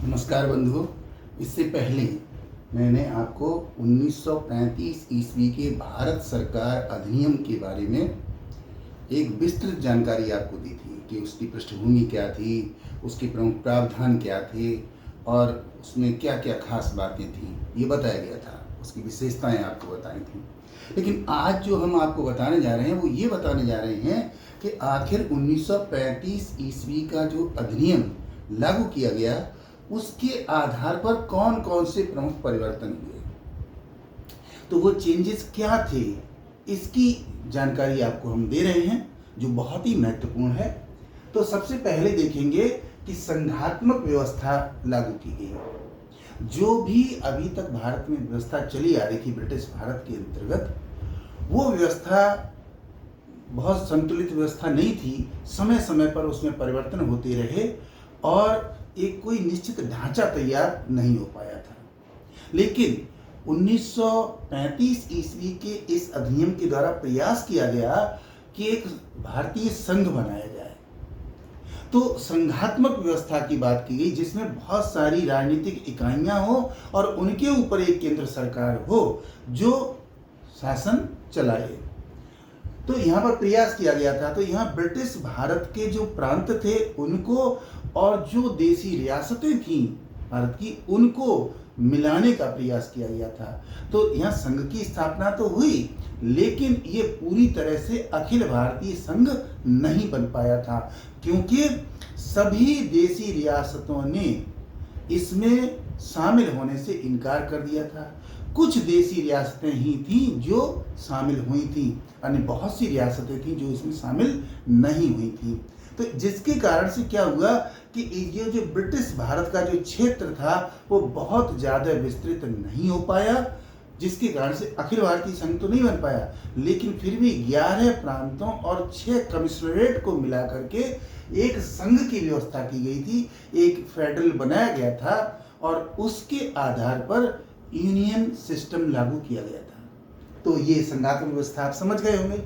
नमस्कार बंधुओं। इससे पहले मैंने आपको 1935 ईस्वी के भारत सरकार अधिनियम के बारे में एक विस्तृत जानकारी आपको दी थी कि उसकी पृष्ठभूमि क्या थी, उसके प्रमुख प्रावधान क्या थे और उसमें क्या क्या खास बातें थीं, ये बताया गया था। उसकी विशेषताएं आपको बताई थी। लेकिन आज जो हम आपको बताने जा रहे हैं वो ये बताने जा रहे हैं कि आखिर 1935 ईस्वी का जो अधिनियम लागू किया गया उसके आधार पर कौन कौन से प्रमुख परिवर्तन हुए, तो वो चेंजेस क्या थे, इसकी जानकारी आपको हम दे रहे हैं जो बहुत ही महत्वपूर्ण है। तो सबसे पहले देखेंगे कि संघात्मक व्यवस्था लागू की गई। जो भी अभी तक भारत में व्यवस्था चली आ रही थी ब्रिटिश भारत के अंतर्गत, वो व्यवस्था बहुत संतुलित व्यवस्था नहीं थी। समय समय पर उसमें परिवर्तन होते रहे और एक कोई निश्चित ढांचा तैयार नहीं हो पाया था। लेकिन 1935 ईस्वी के इस अधिनियम के द्वारा प्रयास किया गया कि एक भारतीय संघ बनाया जाए। तो संघात्मक व्यवस्था की बात की गई जिसमें बहुत सारी राजनीतिक इकाइयां हो और उनके ऊपर एक केंद्र सरकार हो जो शासन चलाए। तो यहाँ पर प्रयास किया गया था। तो यहाँ ब्रिटिश भारत के जो प्रांत थे उनको और जो देसी रियासतें थीं भारत की, उनको मिलाने का प्रयास किया गया था। तो यहाँ संघ की स्थापना तो हुई, लेकिन ये पूरी तरह से अखिल भारतीय संघ नहीं बन पाया था क्योंकि सभी देसी रियासतों ने इसमें शामिल होने से इनकार कर दिया था। कुछ देसी रियासतें ही थीं जो शामिल हुई थीं, अन्य बहुत सी रियासतें थीं जो इसमें शामिल नहीं हुई थीं। तो जिसके कारण से क्या हुआ कि ये जो ब्रिटिश भारत का जो क्षेत्र था वो बहुत ज़्यादा विस्तृत नहीं हो पाया, जिसके कारण से अखिल भारतीय संघ तो नहीं बन पाया, लेकिन फिर भी 11 प्रांतों और 6 कमिश्नरेट को मिला करके एक संघ की व्यवस्था की गई थी। एक फेडरल बनाया गया था और उसके आधार पर यूनियन सिस्टम लागू किया गया था। तो ये संघात्मक व्यवस्था आप समझ गए होंगे।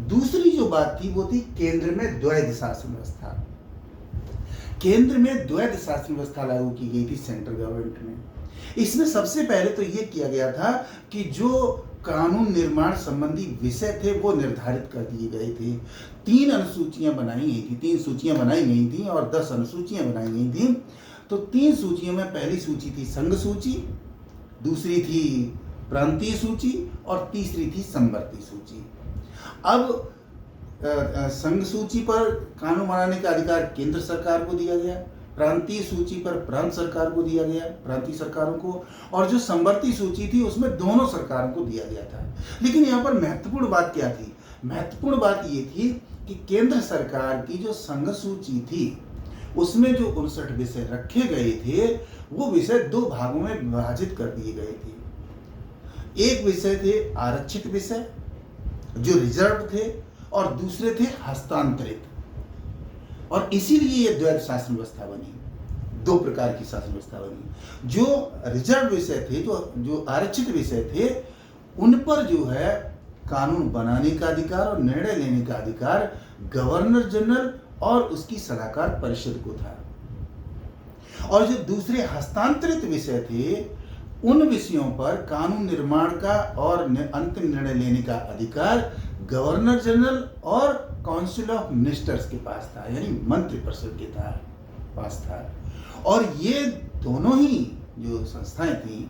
दूसरी जो बात थी वो थी केंद्र में द्वैध शासन व्यवस्था। केंद्र में द्वैध शासन व्यवस्था लागू की गई थी सेंट्रल गवर्नमेंट में। इसमें सबसे पहले तो ये किया गया था कि जो कानून निर्माण संबंधी विषय थे वो निर्धारित कर दिए गए थे। 3 अनुसूचियां बनाई गई थी, 3 सूचियां बनाई गई थी और 10 अनुसूचियां बनाई गई थी। तो 3 सूचियों में पहली सूची थी संघ सूची, दूसरी थी प्रांतीय सूची और तीसरी थी संवर्ती सूची। अब संघ सूची पर कानून बनाने का अधिकार केंद्र सरकार को दिया गया, प्रांतीय सूची पर प्रांत सरकार को दिया गया, प्रांतीय सरकारों को, और जो संवर्ती सूची थी उसमें दोनों सरकारों को दिया गया था। लेकिन यहाँ पर महत्वपूर्ण बात क्या थी? महत्वपूर्ण बात ये थी कि केंद्र सरकार की जो संघ सूची थी उसमें जो 59 विषय रखे गए थे वो विषय 2 भागों में विभाजित कर दिए गए थे। एक विषय थे आरक्षित विषय जो रिजर्व थे और दूसरे थे हस्तांतरित, और इसीलिए ये द्वैध शासन व्यवस्था बनी। 2 प्रकार की शासन व्यवस्था बनी। जो रिजर्व विषय थे, जो आरक्षित विषय थे, उन पर जो है कानून बनाने का अधिकार और निर्णय लेने का अधिकार गवर्नर जनरल और उसकी सलाहकार परिषद को था। और जो दूसरे हस्तांतरित विषय थे उन विषयों पर कानून निर्माण का और अंतिम निर्णय लेने का अधिकार गवर्नर जनरल और काउंसिल ऑफ मिनिस्टर्स के पास था, यानी मंत्रिपरिषद के पास था। और ये दोनों ही जो संस्थाएं थी,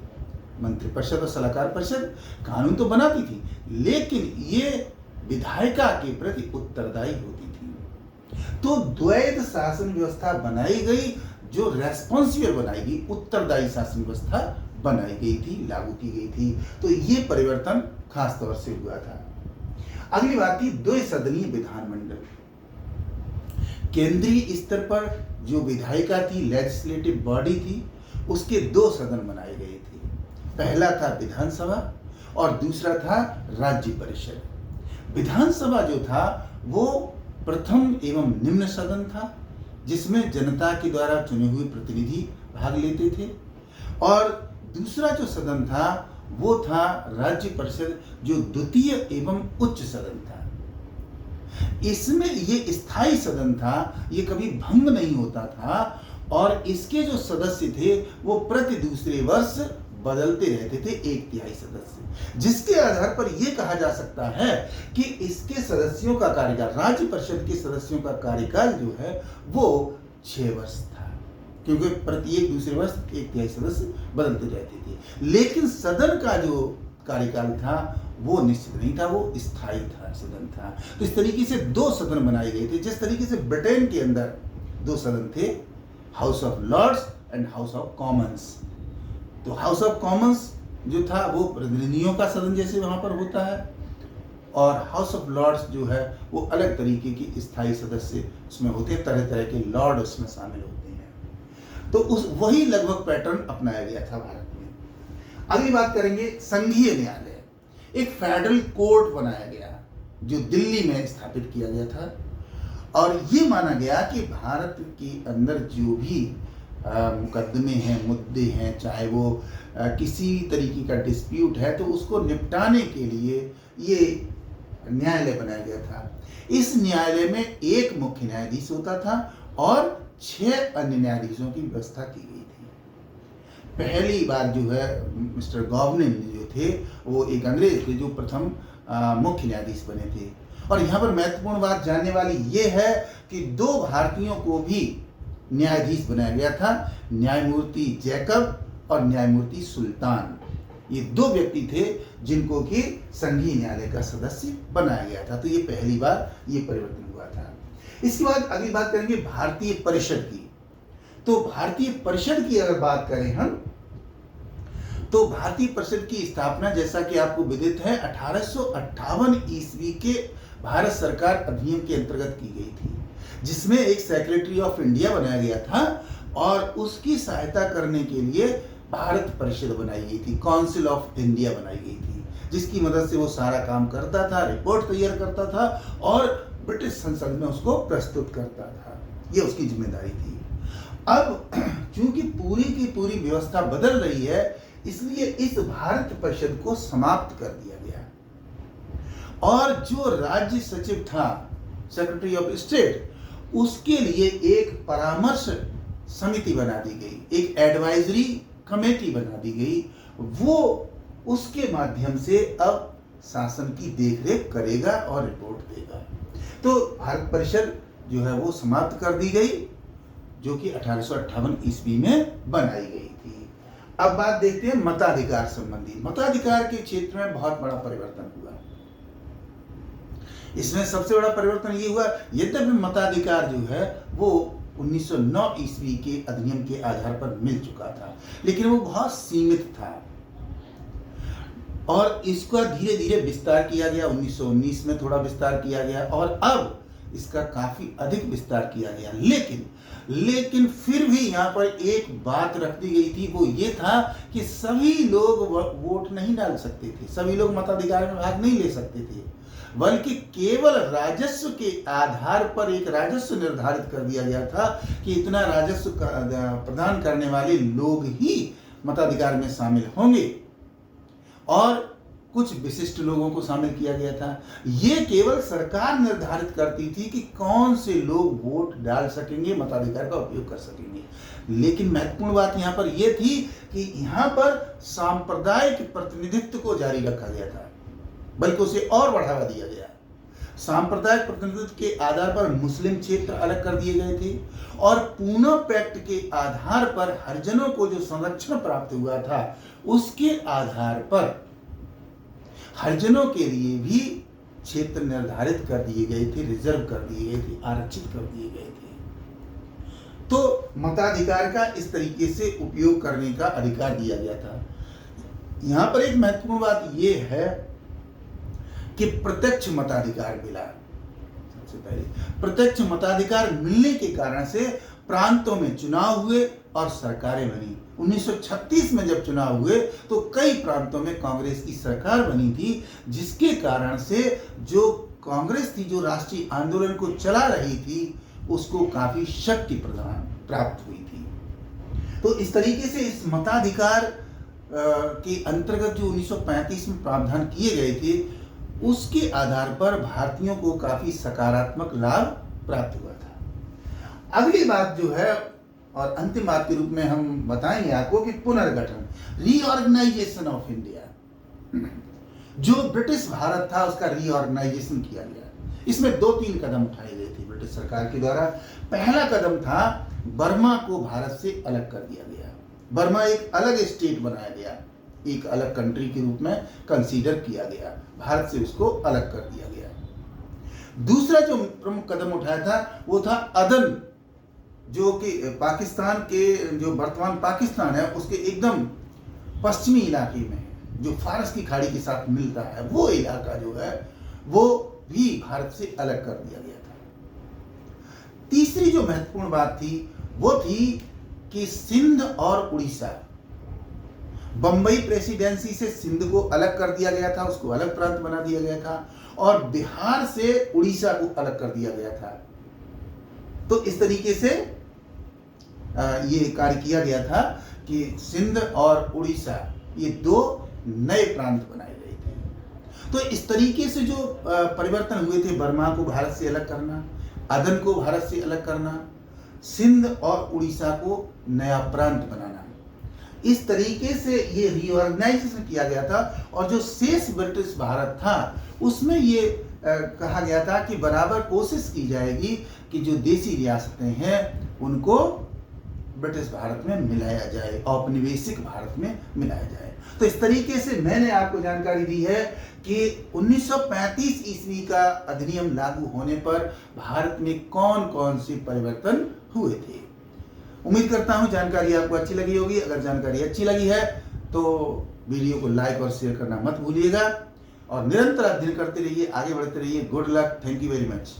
मंत्रिपरिषद और सलाहकार परिषद, कानून तो बनाती थी लेकिन ये विधायिका के प्रति उत्तरदायी होती थी। तो द्वैध शासन व्यवस्था बनाई गई, जो रेस्पॉन्सिबल बनाई गई, उत्तरदायी शासन व्यवस्था बनाई गई थी, लागू की गई थी। तो ये परिवर्तन खास तौर से हुआ था। अगली बात थी द्विसदनीय विधानमंडल। केंद्रीय स्तर पर जो विधायिका थी, लेजिस्लेटिव बॉडी थी, उसके 2 सदन बनाए गए थे। पहला था विधानसभा और दूसरा था राज्य परिषद। विधानसभा जो था वो प्रथम एवं निम्न सदन था जिसमें जनता के द्वारा चुने हुए प्रतिनिधि भाग लेते थे, और दूसरा जो सदन था वो था राज्य परिषद जो द्वितीय एवं उच्च सदन था। इसमें ये स्थायी सदन था, ये कभी भंग नहीं होता था और इसके जो सदस्य थे वो प्रति दूसरे वर्ष बदलते रहते थे, 1/3 सदस्य, जिसके आधार पर यह कहा जा सकता है कि इसके सदस्यों का कार्यकाल, राज्य परिषद के सदस्यों का कार्यकाल जो है वो 6 वर्ष था, क्योंकि प्रत्येक दूसरे वर्ष 1/3 सदस्य बदलते रहते थे। लेकिन सदन का जो कार्यकाल था वो निश्चित नहीं था, वो स्थायी था, सदन था। तो इस तरीके से 2 सदन बनाए गए थे, जिस तरीके से ब्रिटेन के अंदर 2 सदन थे, House of Lords and House of Commons. तो हाउस ऑफ कॉमन्स जो था वो प्रतिनिधियों का सदन जैसे वहां पर होता है, और हाउस ऑफ लॉर्ड्स जो है वो अलग तरीके की स्थायी सदस्य उसमें होते हैं, तरह तरह के लॉर्ड उसमें शामिल होते हैं। तो उस वही लगभग पैटर्न अपनाया गया था भारत में। अगली बात करेंगे संघीय न्यायालय। एक फेडरल कोर्ट बनाया गया जो दिल्ली में स्थापित किया गया था, और ये माना गया कि भारत के अंदर जो भी मुकदमे हैं, मुद्दे हैं, चाहे वो किसी तरीके का डिस्प्यूट है, तो उसको निपटाने के लिए ये न्यायालय बनाया गया था। इस न्यायालय में एक मुख्य न्यायाधीश होता था और 6 अन्य न्यायाधीशों की व्यवस्था की गई थी। पहली बार जो है मिस्टर गवर्निंग जो थे वो एक अंग्रेज थे जो प्रथम मुख्य न्यायाधीश बने थे। और यहाँ पर महत्वपूर्ण बात जानने वाली ये है कि 2 भारतीयों को भी न्यायाधीश बनाया गया था, न्यायमूर्ति जैकब और न्यायमूर्ति सुल्तान। ये 2 व्यक्ति थे जिनको कि संघीय न्यायालय का सदस्य बनाया गया था। तो ये पहली बार ये परिवर्तन हुआ था। इसके बाद अगली बात करेंगे भारतीय परिषद की। तो भारतीय परिषद की अगर बात करें हम, तो भारतीय परिषद की स्थापना जैसा कि आपको विदित है 1858 ईस्वी के भारत सरकार अधिनियम के अंतर्गत की गई थी, जिसमें एक सेक्रेटरी ऑफ इंडिया बनाया गया था और उसकी सहायता करने के लिए भारत परिषद बनाई गई थी, काउंसिल ऑफ इंडिया बनाई गई थी, जिसकी मदद से वो सारा काम करता था, रिपोर्ट तैयार करता था और ब्रिटिश संसद में उसको प्रस्तुत करता था। ये उसकी जिम्मेदारी थी। अब चूंकि पूरी की पूरी व्यवस्था बदल रही है, इसलिए इस भारत परिषद को समाप्त कर दिया गया और जो राज्य सचिव था, सेक्रेटरी ऑफ स्टेट, उसके लिए एक परामर्श समिति बना दी गई, एक एडवाइजरी कमेटी बना दी गई। वो उसके माध्यम से अब शासन की देखरेख करेगा और रिपोर्ट देगा। तो भारत परिषद जो है वो समाप्त कर दी गई, जो कि 1858 ईस्वी में बनाई गई थी। अब बात देखते हैं मताधिकार संबंधी। मताधिकार के क्षेत्र में बहुत बड़ा परिवर्तन हुआ। इसमें सबसे बड़ा परिवर्तन ये हुआ, यद्यपि मताधिकार जो है वो 1909 ईस्वी के अधिनियम के आधार पर मिल चुका था, लेकिन वो बहुत सीमित था और इसका धीरे धीरे विस्तार किया गया। 1919 में थोड़ा विस्तार किया गया और अब इसका काफी अधिक विस्तार किया गया। लेकिन फिर भी यहाँ पर एक बात रख दी गई थी, वो ये था कि सभी लोग वोट नहीं डाल सकते थे, सभी लोग मताधिकार में भाग नहीं ले सकते थे, बल्कि केवल राजस्व के आधार पर एक राजस्व निर्धारित कर दिया गया था कि इतना राजस्व प्रदान करने वाले लोग ही मताधिकार में शामिल होंगे और कुछ विशिष्ट लोगों को शामिल किया गया था। ये केवल सरकार निर्धारित करती थी कि कौन से लोग वोट डाल सकेंगे, मताधिकार का उपयोग कर सकेंगे। लेकिन महत्वपूर्ण बात यहाँ पर यह थी कि यहाँ पर सांप्रदायिक प्रतिनिधित्व को जारी रखा गया था, बल्कि उसे और बढ़ावा दिया गया। सांप्रदायिक प्रतिनिधित्व के आधार पर मुस्लिम क्षेत्र अलग कर दिए गए थे और पूना पैक्ट के आधार पर हरिजनों को जो संरक्षण प्राप्त हुआ था, उसके आधार पर हरिजनों के लिए भी क्षेत्र निर्धारित कर दिए गए थे, रिजर्व कर दिए गए थे, आरक्षित कर दिए गए थे। तो मताधिकार का इस तरीके से उपयोग करने का अधिकार दिया गया था। यहां पर एक महत्वपूर्ण बात यह है कि प्रत्यक्ष मताधिकार मिला। सबसे पहले प्रत्यक्ष मताधिकार मिलने के कारण से प्रांतों में चुनाव हुए और सरकारें बनी। 1936 में जब चुनाव हुए तो कई प्रांतों में कांग्रेस की सरकार बनी थी, जिसके कारण से जो कांग्रेस थी, जो राष्ट्रीय आंदोलन को चला रही थी, उसको काफी शक्ति प्रदान प्राप्त हुई थी। तो इस तरीके से इस मताधिकार के अंतर्गत जो 1935 में प्रावधान किए गए थे, उसके आधार पर भारतीयों को काफी सकारात्मक लाभ प्राप्त हुआ था। अगली बात जो है और अंतिम बात के रूप में हम बताएंगे आपको कि पुनर्गठन, रीऑर्गेनाइजेशन ऑफ इंडिया, जो ब्रिटिश भारत था उसका रीऑर्गेनाइजेशन किया गया। इसमें 2-3 कदम उठाए गए थे ब्रिटिश सरकार के द्वारा। पहला कदम था बर्मा को भारत से अलग कर दिया गया। बर्मा एक अलग स्टेट बनाया गया, एक अलग कंट्री के रूप में कंसीडर किया गया, भारत से उसको अलग कर दिया गया। दूसरा जो प्रमुख कदम उठाया था वो था अदन, जो कि पाकिस्तान के, जो वर्तमान पाकिस्तान है उसके एकदम पश्चिमी इलाके में, जो फारस की खाड़ी के साथ मिलता है, वो इलाका जो है वो भी भारत से अलग कर दिया गया था। तीसरी जो महत्वपूर्ण बात थी वो थी कि सिंध और उड़ीसा, बंबई प्रेसिडेंसी से सिंध को अलग कर दिया गया था, उसको अलग प्रांत बना दिया गया था, और बिहार से उड़ीसा को अलग कर दिया गया था। तो इस तरीके से ये कार्य किया गया था कि सिंध और उड़ीसा ये 2 नए प्रांत बनाए गए थे। तो इस तरीके से जो परिवर्तन हुए थे, बर्मा को भारत से अलग करना, अदन को भारत से अलग करना, सिंध और उड़ीसा को नया प्रांत बनाना, इस तरीके से ये रीऑर्गेनाइजेशन किया गया था। और जो शेष ब्रिटिश भारत था उसमें ये कहा गया था कि बराबर कोशिश की जाएगी कि जो देसी रियासतें हैं उनको ब्रिटिश भारत में मिलाया जाए, औपनिवेशिक भारत में मिलाया जाए। तो इस तरीके से मैंने आपको जानकारी दी है कि 1935 ईस्वी का अधिनियम लागू होने पर भारत में कौन कौन से परिवर्तन हुए थे। उम्मीद करता हूं जानकारी आपको अच्छी लगी होगी। अगर जानकारी अच्छी लगी है तो वीडियो को लाइक और शेयर करना मत भूलिएगा, और निरंतर अध्ययन करते रहिए, आगे बढ़ते रहिए। Good luck, thank you very much.